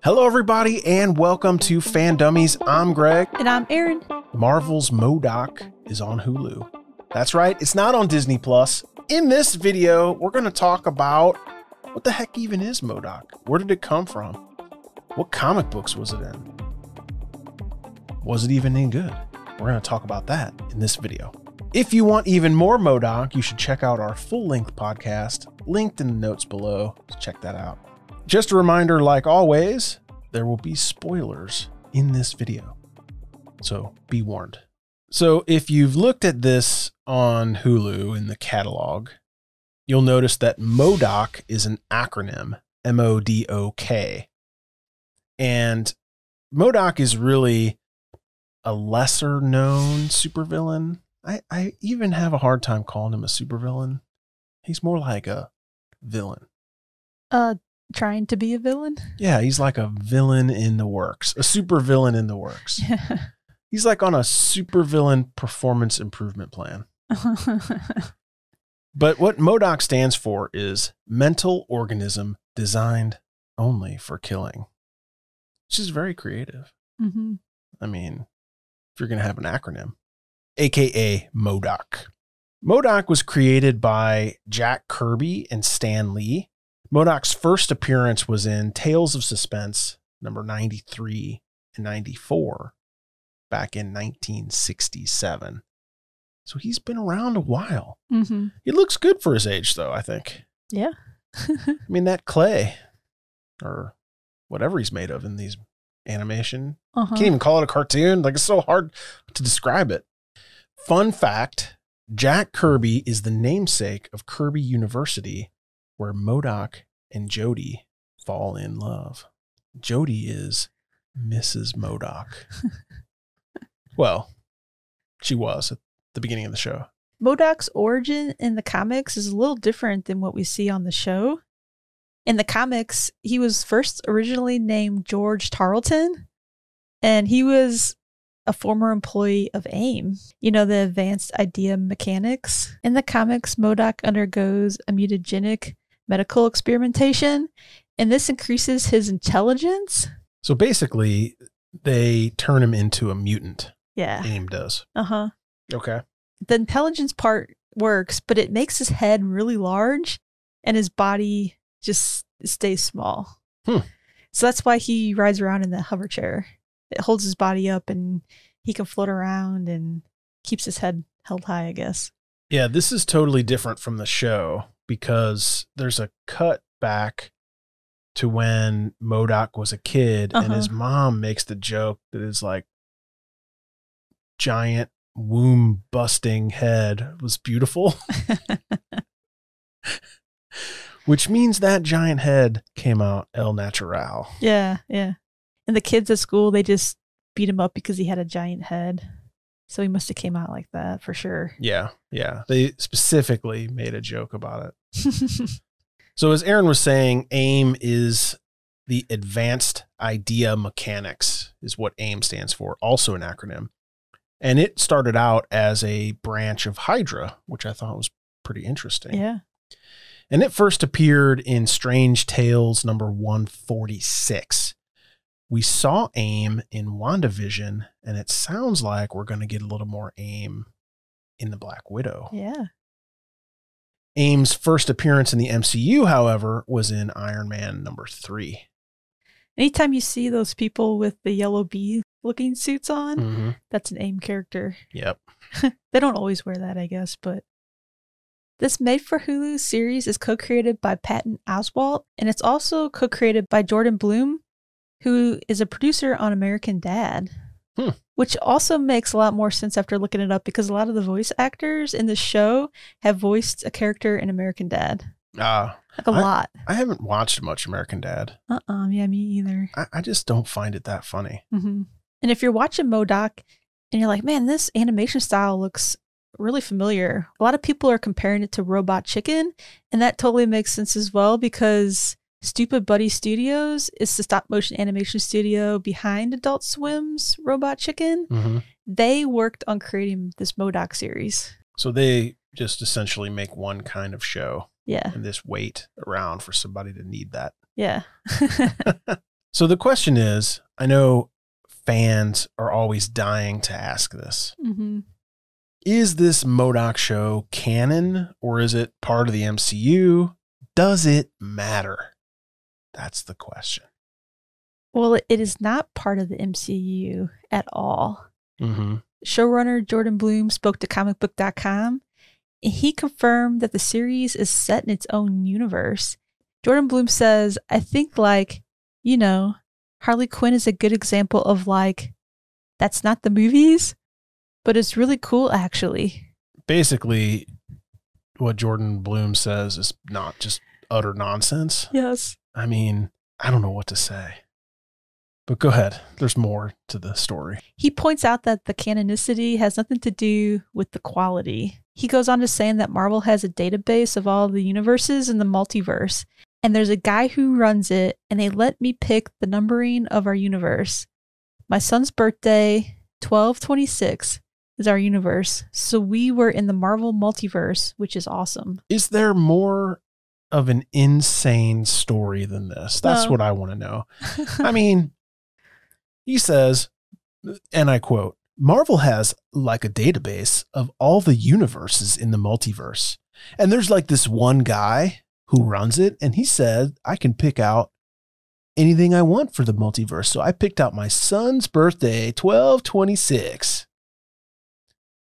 Hello, everybody, and welcome to Fan Dummies. I'm Greg. And I'm Erin. Marvel's MODOK is on Hulu. That's right, it's not on Disney+. In this video, we're going to talk about what the heck even is MODOK? Where did it come from? What comic books was it in? Was it even any good? We're going to talk about that in this video. If you want even more MODOK, you should check out our full-length podcast, linked in the notes below. So check that out. Just a reminder, like always, there will be spoilers in this video, so be warned. So if you've looked at this on Hulu in the catalog, you'll notice that MODOK is an acronym, M-O-D-O-K. And MODOK is really a lesser known supervillain. I even have a hard time calling him a supervillain. He's more like a villain. Trying to be a villain? Yeah, he's like a villain in the works, a super villain in the works. He's like on a super villain performance improvement plan. But what MODOK stands for is mental organism designed only for killing, which is very creative. Mm-hmm. I mean, if you're going to have an acronym, aka MODOK. MODOK was created by Jack Kirby and Stan Lee. MODOK's first appearance was in Tales of Suspense, number 93 and 94, back in 1967. So he's been around a while. Mm-hmm. He looks good for his age, though, I think. Yeah. I mean, that clay, or whatever he's made of in these animation, can't even call it a cartoon. Like, it's so hard to describe it. Fun fact, Jack Kirby is the namesake of Kirby University, where MODOK and Jodie fall in love. Jodie is Mrs. MODOK. Well, she was at the beginning of the show. MODOK's origin in the comics is a little different than what we see on the show. In the comics, he was first originally named George Tarleton, and he was a former employee of AIM, you know, the Advanced Idea Mechanics. In the comics, MODOK undergoes a mutagenic medical experimentation, and this increases his intelligence. So basically, they turn him into a mutant. Yeah. AIM does. Uh-huh. Okay. The intelligence part works, but it makes his head really large, and his body just stays small. So that's why he rides around in the hover chair. It holds his body up, and he can float around and keeps his head held high, I guess. Yeah, this is totally different from the show, because there's a cut back to when MODOK was a kid, and his mom makes the joke that his like giant womb busting head was beautiful. Which means that giant head came out el natural. Yeah, yeah. And the kids at school, they just beat him up because he had a giant head. So he must have came out like that for sure. Yeah, yeah. They specifically made a joke about it. So as Erin was saying, AIM is the Advanced Idea Mechanics, is what AIM stands for, also an acronym. And it started out as a branch of Hydra, which I thought was pretty interesting. Yeah. And it first appeared in Strange Tales number 146. We saw AIM in WandaVision, and it sounds like we're going to get a little more AIM in the Black Widow. Yeah. AIM's first appearance in the MCU, however, was in Iron Man number 3. Anytime you see those people with the yellow bee looking suits on, that's an AIM character. Yep. They don't always wear that, I guess, but this made-for-Hulu series is co-created by Patton Oswalt, and it's also co-created by Jordan Blum, who is a producer on American Dad, which also makes a lot more sense after looking it up, because a lot of the voice actors in the show have voiced a character in American Dad. Like a lot. I haven't watched much American Dad. Yeah, me either. I just don't find it that funny. And if you're watching MODOK and you're like, man, this animation style looks really familiar, a lot of people are comparing it to Robot Chicken, and that totally makes sense as well, because Stupid Buddy Studios is the stop motion animation studio behind Adult Swim's Robot Chicken. They worked on creating this MODOK series. So they just essentially make one kind of show. Yeah. And just wait around for somebody to need that. Yeah. So the question is, I know fans are always dying to ask this. Mm-hmm. Is this MODOK show canon or is it part of the MCU? Does it matter? That's the question. Well, it is not part of the MCU at all. Mm-hmm. Showrunner Jordan Bloom spoke to comicbook.com, and he confirmed that the series is set in its own universe. Jordan Bloom says, I think, Harley Quinn is a good example of, that's not the movies, but it's really cool, actually. Basically, what Jordan Bloom says is not just utter nonsense. Yes. I mean, I don't know what to say. But go ahead. There's more to the story. He points out that the canonicity has nothing to do with the quality. He goes on to saying that Marvel has a database of all the universes in the multiverse, and there's a guy who runs it, and they let me pick the numbering of our universe. My son's birthday, 12/26, is our universe, so we were in the Marvel multiverse, which is awesome. Is there more of an insane story than this? That's what I want to know. I mean, he says, and I quote, Marvel has like a database of all the universes in the multiverse. And there's like this one guy who runs it. And he said, I can pick out anything I want for the multiverse. So I picked out my son's birthday, 12/26.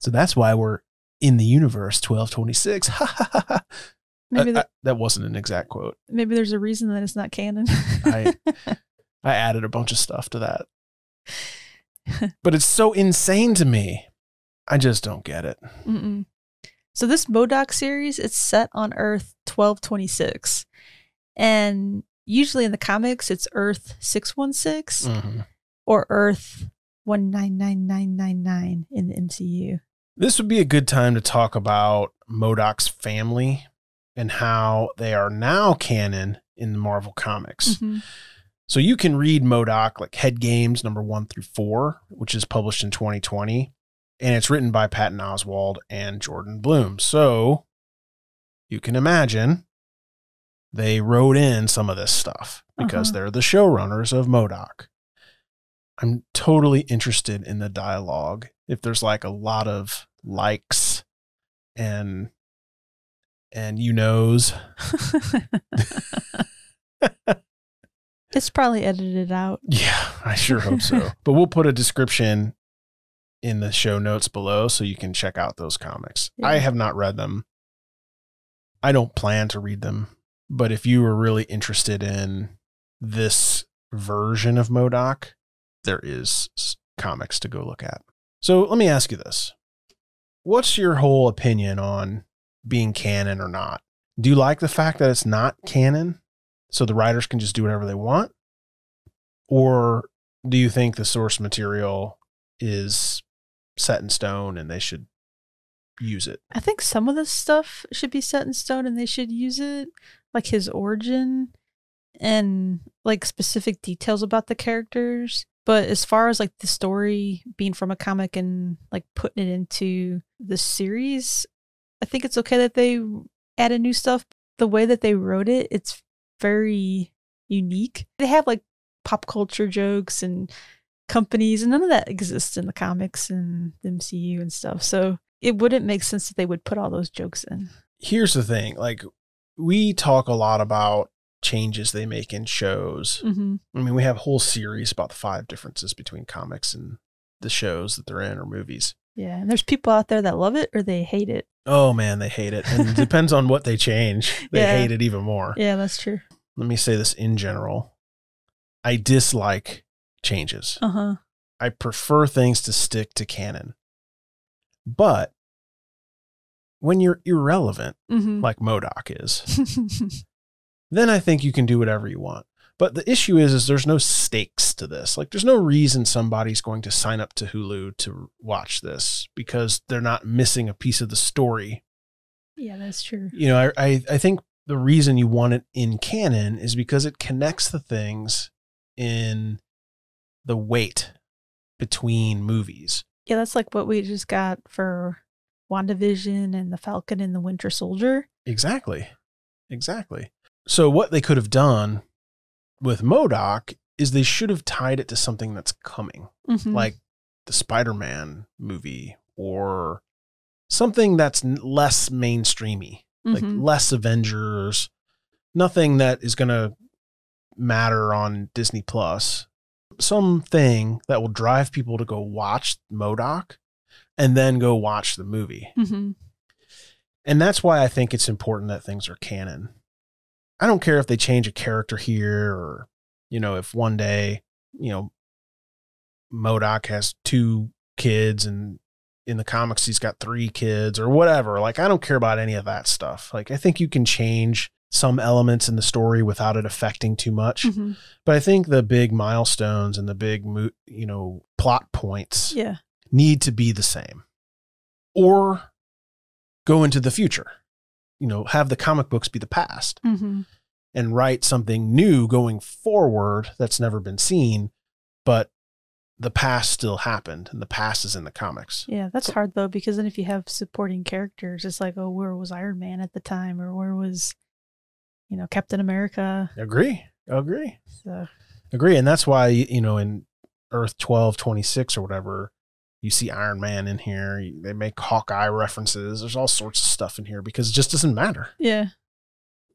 So that's why we're in the universe, 12/26. Ha ha ha ha. Maybe that wasn't an exact quote. Maybe there's a reason that it's not canon. I added a bunch of stuff to that. But it's so insane to me. I just don't get it. Mm-mm. So this MODOK series, it's set on Earth 12/26. And usually in the comics, it's Earth 616 or Earth 199999 in the MCU. This would be a good time to talk about MODOK's family and how they are now canon in the Marvel comics. Mm-hmm. So you can read MODOK like Head Games number 1 through 4, which is published in 2020. And it's written by Patton Oswalt and Jordan Bloom. So you can imagine they wrote in some of this stuff because they're the showrunners of MODOK. I'm totally interested in the dialogue. If there's like a lot of likes and you knows. It's probably edited out. Yeah, I sure hope so. But we'll put a description in the show notes below so you can check out those comics. Yeah. I have not read them. I don't plan to read them. But if you are really interested in this version of MODOK, there is comics to go look at. So let me ask you this. What's your whole opinion on being canon or not? Do you like the fact that it's not canon, so the writers can just do whatever they want? Or do you think the source material is set in stone and they should use it? I think some of the stuff should be set in stone and they should use it, like his origin and like specific details about the characters. But as far as like the story being from a comic and like putting it into the series, I think it's okay that they added new stuff. The way that they wrote it, it's very unique. They have like pop culture jokes and companies, and none of that exists in the comics and the MCU and stuff. So it wouldn't make sense that they would put all those jokes in. Here's the thing. Like, we talk a lot about changes they make in shows. Mm-hmm. I mean, we have a whole series about the 5 differences between comics and the shows that they're in or movies. Yeah, and there's people out there that love it or they hate it. Oh, man, they hate it. And it depends on what they change. They hate it even more. Yeah, that's true. Let me say this in general. I dislike changes. I prefer things to stick to canon. But when you're irrelevant, like MODOK is, then I think you can do whatever you want. But the issue is there's no stakes to this. Like, there's no reason somebody's going to sign up to Hulu to watch this because they're not missing a piece of the story. Yeah, that's true. You know, I think the reason you want it in canon is because it connects the things in the weight between movies. Yeah, that's like what we just got for WandaVision and the Falcon and the Winter Soldier. Exactly. So what they could have done with MODOK is they should have tied it to something that's coming, Mhm. like the Spider-Man movie or something that's less mainstreamy, like Mhm. less Avengers, nothing that is going to matter on Disney Plus. Something that will drive people to go watch MODOK and then go watch the movie. Mhm. And that's why I think it's important that things are canon. I don't care if they change a character here or, you know, if one day, you know, MODOK has 2 kids and in the comics he's got 3 kids or whatever. Like, I don't care about any of that stuff. Like, I think you can change some elements in the story without it affecting too much. Mhm. But I think the big milestones and the big, you know, plot points Yeah. need to be the same. Or go into the future, you know, have the comic books be the past Mhm. and write something new going forward that's never been seen, but the past still happened and the past is in the comics. Yeah, that's hard though, because then if you have supporting characters, it's like, oh, where was Iron Man at the time, or where was, you know, Captain America? Agree. So And that's why, you know, in Earth 1226 or whatever, you see Iron Man in here. They make Hawkeye references. There's all sorts of stuff in here because it just doesn't matter. yeah.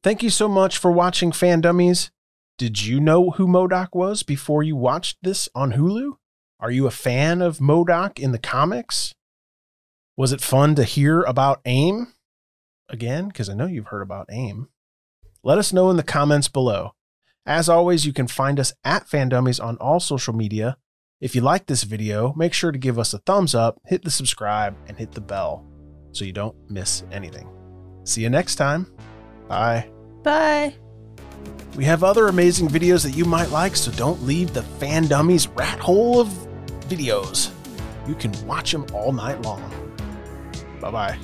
Thank you so much for watching Fan Dummies. Did you know who MODOK was before you watched this on Hulu? Are you a fan of MODOK in the comics? Was it fun to hear about AIM? Again, because I know you've heard about AIM. Let us know in the comments below. As always, you can find us at Fan Dummies on all social media. If you like this video, make sure to give us a thumbs up, hit the subscribe, and hit the bell so you don't miss anything. See you next time. Bye. Bye. We have other amazing videos that you might like, so don't leave the Fan Dummies rat hole of videos. You can watch them all night long. Bye-bye.